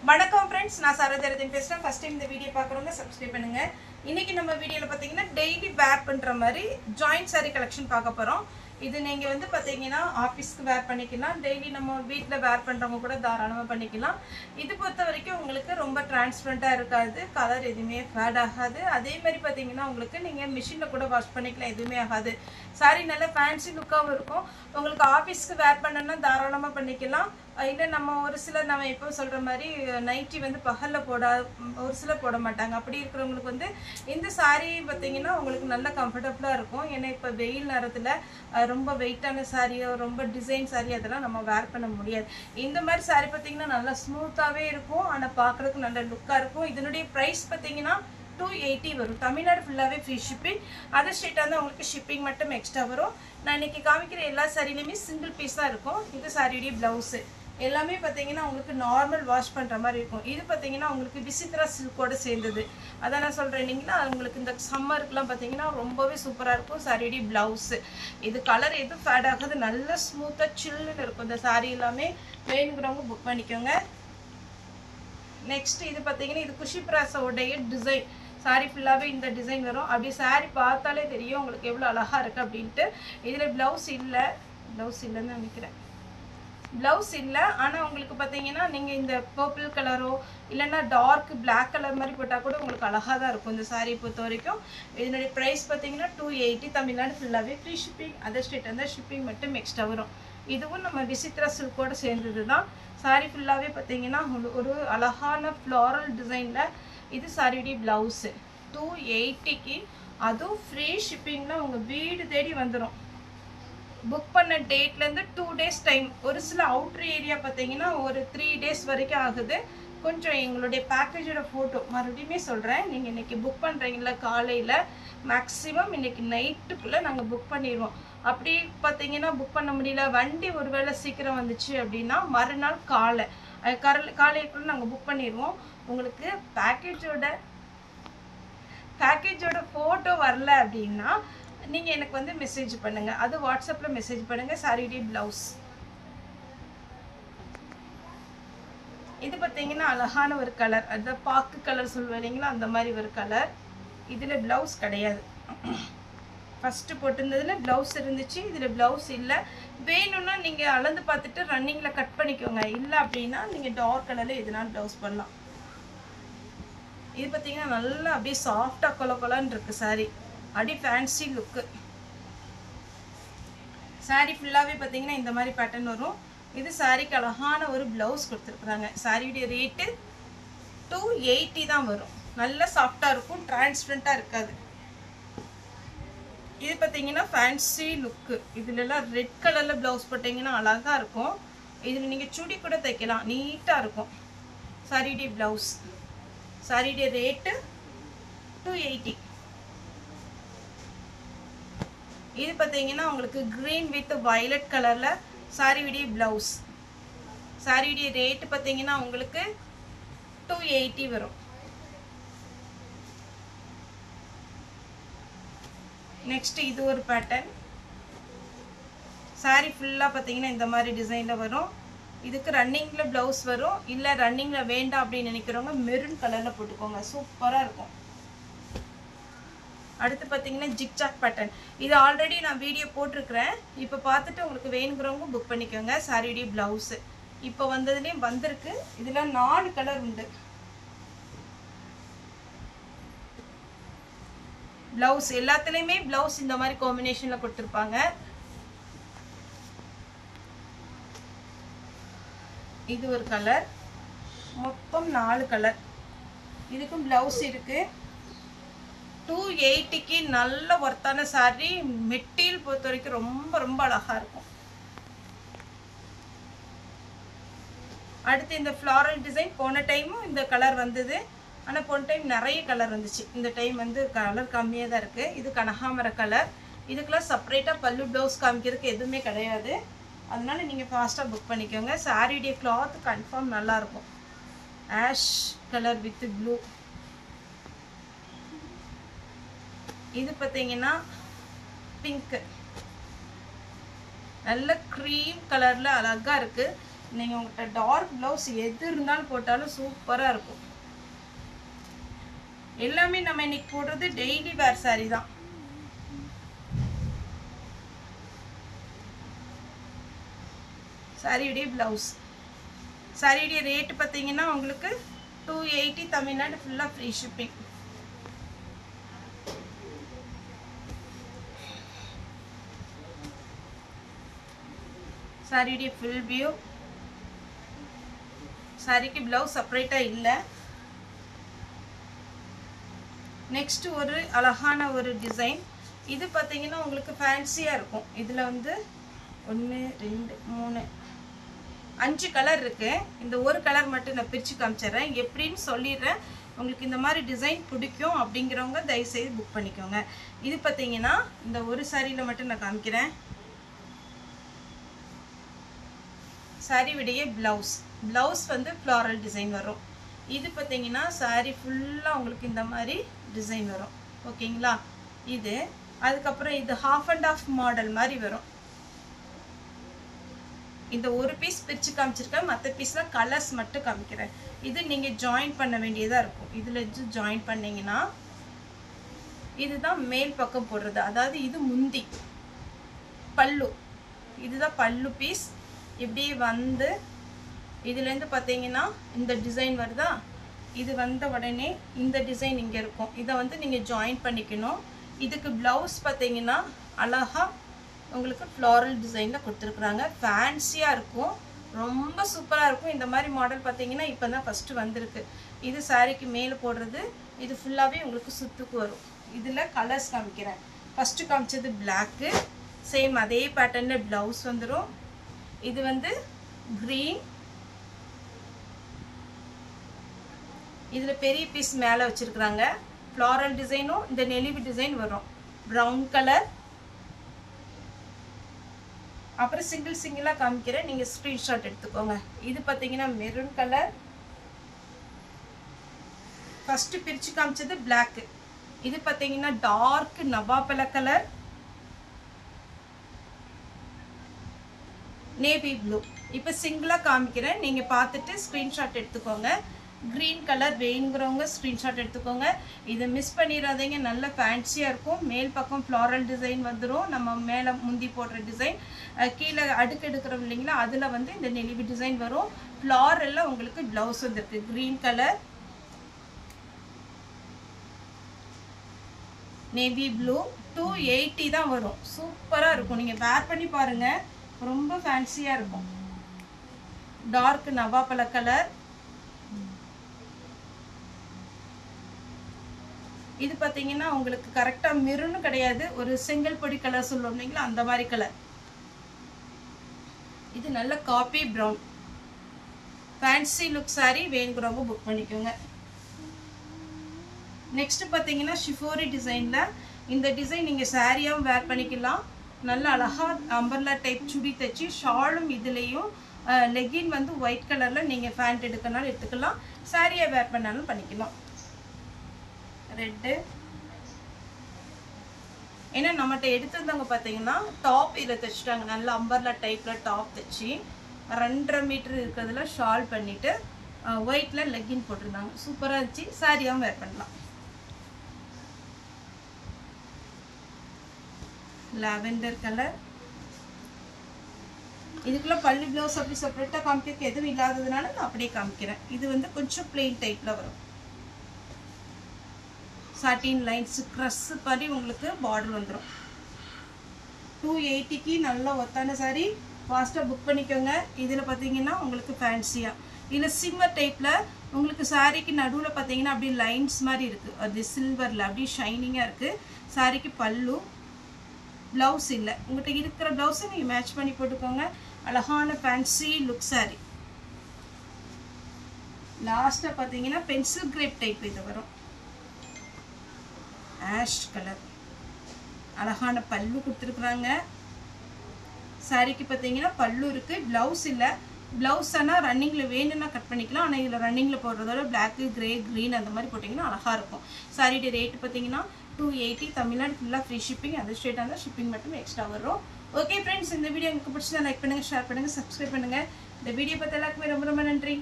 வணக்கம் फ्रेंड्स நான் சரதரதின் பேசுறேன். ஃபர்ஸ்ட் டைம் இந்த வீடியோ பார்க்குறவங்க சப்ஸ்கிரைப் பண்ணுங்க. இன்னைக்கு நம்ம வீடியோல பாத்தீங்கன்னா டெய்லி வேர் பண்ற மாதிரி ஜாயிண்ட் saree கலெக்ஷன் பார்க்க போறோம். இது நீங்க வந்து பாத்தீங்கன்னா ஆபீஸ்க்கு வேர் பண்ணிக்கலாம், டெய்லி நம்ம வீட்ல வேர் பண்றவங்க கூட தாராளமா பண்ணிக்கலாம். இது பொறுத்த வரைக்கும் உங்களுக்கு ரொம்ப டிரான்ஸ்பரண்டா இருக்காது, கலர் எதுவுமே ஃபேட் ஆகாது. அதே மாதிரி பாத்தீங்கன்னா உங்களுக்கு நீங்க மிஷின்ல கூட வாஷ் பண்ணிக்கலாம், எதுவுமே ஆகாது. saree நல்ல ஃபேன்சி லுக்காவும் இருக்கும். உங்களுக்கு ஆபீஸ்க்கு வேர் பண்ணனும்னா தாராளமா பண்ணிக்கலாம். இல்ல நம்ம ஒரு சில நம்ம இப்போ சொல்ற மாதிரி நைட்டி வந்து பகல்ல ஒரு சில போட மாட்டாங்க. அப்படி இருக்கிறவங்களுக்கு வந்து இந்த saree பாத்தீங்கன்னா உங்களுக்கு நல்ல கம்ஃபர்ட்டபிளா இருக்கும். ஏன்னா இப்ப வெயில் நேரத்துல ரொம்ப வெயிட்டான சாரியோ ரொம்ப டிசைன் saree அதெல்லாம் நம்ம வேர் பண்ண முடியாது. இந்த மாதிரி saree பாத்தீங்கன்னா நல்லா ஸ்மூத்தாவே இருக்கும், ஆனா பார்க்கிறதுக்கு நல்ல லுக்கா இருக்கும். இதனுடைய பிரைஸ் பாத்தீங்கன்னா 280 வரும். தமிழ்நாடு ஃபுல்லாவே ஃப்ரீ ஷிப்பிங். அதர் ஸ்டேட் வந்து உங்களுக்கு ஷிப்பிங் மட்டும் எக்ஸ்ட்ரா வரும். நான் இன்னைக்கு காமிக்கிற எல்லா சாரிலையுமே சிங்கிள் பீஸ் தான் இருக்கும். இது சாரியுடைய பிளவுஸ் எல்லாமே பாத்தீங்கன்னா உங்களுக்கு நார்மல் வாஷ் பண்ற மாதிரி இருக்கும். இது பாத்தீங்கன்னா உங்களுக்கு விசித்ரா சில்கோட சேர்ந்தது. அதான் நான் சொல்றேன் இல்லைங்களா, உங்களுக்கு இந்த சம்மருக்குலாம் பாத்தீங்கன்னா ரொம்பவே சூப்பரா இருக்கும் சாரியுடைய பிளவுஸ். இது கலர் எதுவும் ஃபேட் ஆகாது, நல்ல ஸ்மூத்தா சில்லுன்னு இருக்கும். இந்த சாரி எல்லாமே வேணுங்கிறவங்க புக் பண்ணிக்கோங்க. நெக்ஸ்ட் இது பாத்தீங்கன்னா இது குஷி பிராஸோடைய டிசைன். சாரி ஃபுல்லாவே இந்த டிசைன் வரும். அப்படி சாரி பார்த்தாலே தெரியும் உங்களுக்கு எவ்வளவு அழகா இருக்கு அப்படின்ட்டு. இதுல பிளவுஸ் இல்லைன்னு நினைக்கிறேன். பிளவுஸ் இல்ல, ஆனா உங்களுக்கு பாத்தீங்கன்னா நீங்க இந்த பர்பிள் கலரோ இல்லைன்னா டார்க் பிளாக் கலர் மாதிரி போட்டா கூட உங்களுக்கு அழகா தான் இருக்கும். இந்த சாரி பொறுத்த வரைக்கும் இதனுடைய பிரைஸ் பாத்தீங்கன்னா 280. தமிழ்நாடு ஃபுல்லாவே ஃப்ரீ ஷிப்பிங். அதர் ஸ்டேட் வந்து ஷிப்பிங் மட்டும் எக்ஸ்ட்ரா வரும். இதுவும் நம்ம விசித்ரா சில்கோட சேர்ந்தது தான். சாரி ஃபுல்லாவே பாத்தீங்கன்னா ஒரு அழகான ஃப்ளாரல் டிசைன்ல இது சாரியுடைய பிளவுஸ். 280க்கு அதுவும் ஃப்ரீ ஷிப்பிங்ல உங்க வீடு தேடி வந்துடும். புக் பண்ண டேட்ல இருந்து 2 days டைம். ஒரு சில அவுட்டர் ஏரியா பாத்தீங்கன்னா ஒரு 3 days வரைக்கும் ஆகுது. கொஞ்சம் எங்களுடைய பேக்கேஜோட போட்டோ மறுபடியுமே சொல்றேன், நீங்க இன்னைக்கு புக் பண்றீங்கல்ல காலையில மேக்ஸிமம் இன்னைக்கு நைட்டுக்குள்ள நாங்க புக் பண்ணிடுவோம். அப்படி பாத்தீங்கன்னா புக் பண்ண முடியல, வண்டி ஒருவேளை சீக்கிரம் வந்துச்சு அப்படின்னா மறுநாள் காலைக்குள்ள நாங்க புக் பண்ணிடுவோம். உங்களுக்கு பேக்கேஜோட போட்டோ வரல அப்படின்னா நீங்க எனக்கு வந்து மெசேஜ் பண்ணுங்க. அது வாட்ஸ்அப்ல மெசேஜ் பண்ணுங்க. சாரியுடைய பிளவுஸ் இது பாத்தீங்கன்னா அழகான ஒரு கலர், அது பாக்கு கலர் சொல்லுவேன் இல்லைங்களா, அந்த மாதிரி ஒரு கலர். இதுல பிளவுஸ் கிடையாது. ஃபர்ஸ்ட் போட்டிருந்ததுல பிளவுஸ் இருந்துச்சு, இதுல பிளவுஸ் இல்ல. வேணும்னா நீங்க அளந்து பார்த்துட்டு ரன்னிங்ல கட் பண்ணிக்கோங்க. இல்ல அப்படின்னா நீங்க டார்க் கலர்ல எதுனாலும் பிளவுஸ் பண்ணலாம். இது பாத்தீங்கன்னா நல்லா அப்படியே சாஃப்டா கொலன்னு இருக்கு சாரி. அடி ஃபேன்சி லுக்கு. சாரி ஃபுல்லாவே பாத்தீங்கன்னா இந்த மாதிரி பேட்டர்ன் வரும். இது சாரிக்கு அழகான ஒரு பிளவுஸ் கொடுத்துருக்காங்க. சாரியுடைய ரேட்டு 280 தான் வரும். நல்ல சாஃப்டா இருக்கும், டிரான்ஸ்பரண்டா இருக்காது. இது பாத்தீங்கன்னா ஃபேன்சி லுக்கு. இதுல எல்லாம் ரெட் கலர்ல பிளவுஸ் போட்டீங்கன்னா அழகா இருக்கும். இதுல நீங்க சுடி கூட தைக்கலாம், நீட்டா இருக்கும். சாரியுடைய பிளவுஸ். சாரியுடைய ரேட்டு 280. இது பாத்தீங்கன்னா உங்களுக்கு கிரீன் வித் வயலட் கலர்ல சாரியுடைய பிளவுஸ். சாரியுடைய ரேட் பாத்தீங்கன்னா உங்களுக்கு 280 வரும். நெக்ஸ்ட் இது ஒரு பேட்டர்ன். சாரி ஃபுல்லா பாத்தீங்கன்னா இந்த மாதிரி டிசைன்ல வரும். இதுக்கு ரன்னிங்ல பிளவுஸ் வரும். இல்ல ரன்னிங்ல வேண்டாம் அப்படின்னு நினைக்கிறவங்க மெரூன் கலர்ல போட்டுக்கோங்க, சூப்பரா இருக்கும். அடுத்து பாத்தீங்கன்னா ஜிக்ஜாக் பேட்டர்ன். இது ஆல்ரெடி நான் வீடியோ போட்டிருக்கிறேன். இப்போ பார்த்துட்டு உங்களுக்கு வேணுங்கிறவங்க புக் பண்ணிக்கோங்க. சாரியுடைய பிளவுஸ் இப்போ வந்ததுலேயும் வந்திருக்கு. இதுல 4 கலர் உண்டு. பிளவுஸ் எல்லாத்துலயுமே பிளவுஸ் இந்த மாதிரி காம்பினேஷன்ல கொடுத்துருப்பாங்க. இது ஒரு கலர், மொத்தம் 4 கலர். இதுக்கும் பிளவுஸ் இருக்கு. 280க்கு நல்ல ஒர்த்தான சாரி. மெட்டீரியல் பொறுத்த வரைக்கும் ரொம்ப ரொம்ப அழகா இருக்கும். அடுத்து இந்த ஃப்ளாரல் டிசைன். போன டைமும் இந்த கலர் வந்தது, ஆனா போன டைம் நிறைய கலர் வந்துச்சு. இந்த டைம் வந்து கலர் கம்மியா தான் இருக்கு. இது கனகாமர கலர். இதுக்கெல்லாம் செப்பரேட்டா பல்லு பிளவுஸ் காமிக்கிறதுக்கு எதுவுமே கிடையாது. அதனால நீங்க ஃபாஸ்டா புக் பண்ணிக்கோங்க. சாரியுடைய கிளாத் கன்ஃபார்ம் நல்லா இருக்கும். Ash colour with blue. இது பாத்தீங்கன்னா பிங்க், நல்ல க்ரீம் கலர்ல அழகா இருக்கு. நீங்கள் உங்கள்கிட்ட டார்க் ப்ளவுஸ் எது இருந்தாலும் போட்டாலும் சூப்பராக இருக்கும். எல்லாமே நம்ம இன்னைக்கு போடுறது டெய்லி வேர் சாரி தான். சாரியுடைய ப்ளவுஸ். சாரியுடைய ரேட்டு பார்த்தீங்கன்னா உங்களுக்கு 280 தமிழ்நாடு ஃபுல்லாக ஃப்ரீ ஷிப்பிங். சாரியுடைய ஃபுல் வியூ. சாரிக்கு ப்ளவுஸ் செப்பரேட்டாக இல்லை. நெக்ஸ்ட் ஒரு அழகான ஒரு டிசைன். இது பார்த்தீங்கன்னா உங்களுக்கு ஃபேன்சியாக இருக்கும். இதில் வந்து 1 2 3 5 கலர் இருக்கு. இந்த ஒரு கலர் மட்டும் நான் பிரித்து காமிச்சிடுறேன், எப்படின்னு சொல்லிடுறேன். உங்களுக்கு இந்த மாதிரி டிசைன் பிடிக்கும் அப்படிங்கிறவங்க தயவுசெய்து புக் பண்ணிக்கோங்க. இது பார்த்தீங்கன்னா இந்த ஒரு சாரியில் மட்டும் நான் காமிக்கிறேன். சாரி விடைய ப்ளவுஸ். ப்ளவுஸ் வந்து ஃப்ளாரல் டிசைன் வரும். இது பார்த்தீங்கன்னா சாரி ஃபுல்லாக உங்களுக்கு இந்த மாதிரி டிசைன் வரும். ஓகேங்களா? இது அதுக்கப்புறம் இது ஹாஃப் அண்ட் ஆஃப் மாடல் மாதிரி வரும். இந்த ஒரு பீஸ் பிரித்து காமிச்சிருக்கேன், மற்ற பீஸில் கலர்ஸ் மட்டும் காமிக்கிறேன். இது நீங்கள் ஜாயின் பண்ண வேண்டியதாக இருக்கும். இதில் ஜாயின் பண்ணிங்கன்னா இதுதான் மேல் பக்கம் போடுறது. அதாவது இது முந்தி பல்லு. இதுதான் பல்லு பீஸ். இப்படி வந்து இதுலேருந்து பார்த்தீங்கன்னா இந்த டிசைன் வருதா? இது வந்த உடனே இந்த டிசைன் இங்கே இருக்கும். இதை வந்து நீங்கள் ஜாயின் பண்ணிக்கணும். இதுக்கு ப்ளவுஸ் பார்த்தீங்கன்னா அழகாக உங்களுக்கு ஃப்ளாரல் டிசைனில் கொடுத்துருக்குறாங்க. ஃபேன்சியாக இருக்கும், ரொம்ப சூப்பராக இருக்கும். இந்த மாதிரி மாடல் பார்த்தீங்கன்னா இப்போ தான் ஃபஸ்ட்டு வந்திருக்கு. இது சாரிக்கு மேலே போடுறது. இது ஃபுல்லாகவே உங்களுக்கு சுத்துக்கு வரும். இதில் கலர்ஸ் காமிக்கிறேன். ஃபஸ்ட்டு காமிச்சது பிளாக்கு. சேம் அதே பேட்டர்னில் ப்ளவுஸ் வந்துடும். இது வந்து க்ரீன். இதில் பெரிய பீஸ் மேலே வச்சுருக்குறாங்க. ஃப்ளாரல் டிசைனும் இந்த நெளிவு டிசைன் வரும். Brown colour. அப்புறம் சிங்கிளாக காமிக்கிறேன், நீங்கள் ஸ்க்ரீன்ஷாட் எடுத்துக்கோங்க. இது பார்த்தீங்கன்னா மெரூன் கலர். ஃபஸ்ட்டு பிரித்து காமிச்சது பிளாக்கு. இது பார்த்தீங்கன்னா டார்க் நவாப்பழ கலர். Navy blue. இப்போ சிங்கிளாக காமிக்கிறேன், நீங்கள் பார்த்துட்டு ஸ்க்ரீன்ஷாட் எடுத்துக்கோங்க. க்ரீன் கலர் வேணுங்கிறவங்க ஸ்க்ரீன்ஷாட் எடுத்துக்கோங்க. இதை மிஸ் பண்ணிடாதீங்க, நல்ல ஃபேன்சியாக இருக்கும். மேல் பக்கம் ஃப்ளாரல் டிசைன் வந்துடும். நம்ம மேலே முந்தி போடுற டிசைன், கீழே அடுக்கு எடுக்கிறோம் இல்லைங்களா, அதில் வந்து இந்த நெளிவு டிசைன் வரும். ஃப்ளாரலில் உங்களுக்கு ப்ளவுஸ் வந்துருக்கு. Green colour, navy blue. 280 தான் வரும். சூப்பராக இருக்கும். நீங்கள் வேர் பண்ணி பாருங்கள், ரொம்ப ஃபேன்சியாக இருக்கும். டார்க் நவாப்பழ கலர். இது பார்த்தீங்கன்னா உங்களுக்கு கரெக்டாக மெரூன் கிடையாது, ஒரு செங்கல் பொடி கலர் சொல்லுவோம் இல்லைங்களா, அந்த மாதிரி கலர். இது நல்ல copy brown. Fancy look sorry வேணுங்கிறவங்க புக் பண்ணிக்கோங்க. நெக்ஸ்ட் பார்த்தீங்கன்னா ஷிஃபோரி டிசைனில். இந்த டிசைன் நீங்கள் சாரியாகவும் வேர் பண்ணிக்கலாம். நல்ல அழகாக அம்பர்லா டைப் சுடி தைச்சி ஷாலும் இதுலேயும் லெகின் வந்து ஒயிட் கலரில் நீங்கள் ஃபேண்ட் எடுக்கனாலும் எடுத்துக்கலாம், சாரியாக வேர் பண்ணாலும் பண்ணிக்கலாம். ரெட்டு. ஏன்னா நம்மகிட்ட எடுத்துருந்தவங்க பார்த்தீங்கன்னா டாப் இதில் தைச்சிட்டாங்க. நல்ல அம்பர்லா டைப்பில் டாப் தைச்சி 2.5 மீட்டர் இருக்கிறதுல ஷால் பண்ணிவிட்டு ஒயிட்டில் லெக்கின் போட்டிருந்தாங்க. சூப்பராக இருந்துச்சு, சாரியாகவும் வேர் பண்ணலாம். Lavender colour. இதுக்குள்ள பல்லு ப்ளவுஸ் அப்படி செப்பரேட்டாக காமிக்க எதுவும் இல்லாததுனால நான் அப்படியே காமிக்கிறேன். இது வந்து கொஞ்சம் பிளெயின் டைப்பில் வரும். சாட்டின் லைன்ஸ் க்ரஸ் மாதிரி உங்களுக்கு பார்டர் வந்துடும். 280க்கு நல்ல ஒத்தான சாரி, ஃபாஸ்ட்டாக புக் பண்ணிக்கோங்க. இதில் பார்த்தீங்கன்னா உங்களுக்கு ஃபேன்சியாக, இதில் சிம்மர் டைப்பில் உங்களுக்கு சாரிக்கு நடுவில் பார்த்தீங்கன்னா அப்படியே லைன்ஸ் மாதிரி இருக்குது. அது சில்வரில் அப்படியே ஷைனிங்காக இருக்குது. சாரிக்கு பல்லு, ப்ளவுஸ் இல்லை. உங்கள்கிட்ட இருக்கிற ப்ளவுஸை நீங்கள் மேட்ச் பண்ணி போட்டுக்கோங்க. அழகான ஃபேன்சி லுக் சாரி. லாஸ்ட்டாக பார்த்தீங்கன்னா பென்சில் கிரேப் டைப் இது வரும். Ash colour. அழகான பல்லு கொடுத்துருக்குறாங்க. சாரிக்கு பார்த்தீங்கன்னா பல்லு இருக்குது, ப்ளவுஸ் இல்லை. ப்ளவுஸ் ஆனால் ரன்னிங்கில் வேணும்னா கட் பண்ணிக்கலாம். ஆனால் இதில் ரன்னிங்கில் போடுறதோட பிளாக்கு, கிரே, க்ரீன் அந்த மாதிரி போட்டிங்கன்னா அழகாக இருக்கும். சாரியோட ரேட்டு பார்த்தீங்கன்னா 280, தமிழ்நாடு ஃபுல்லாக ஃப்ரீ ஷிப்பிங். அது ஸ்ட்ரெயிட்டாக இருந்தால் ஷிப்பிங் மட்டும் எக்ஸ்ட்ரா வரும். ஓகே ஃப்ரெண்ட்ஸ், இந்த வீடியோ உங்களுக்கு பிடிச்சதா லைக் பண்ணுங்கள், ஷேர் பண்ணுங்கள், சப்ஸ்கிரைப் பண்ணுங்கள். இந்த வீடியோ பார்த்த எல்லாருக்குமே ரொம்ப ரொம்ப நன்றி.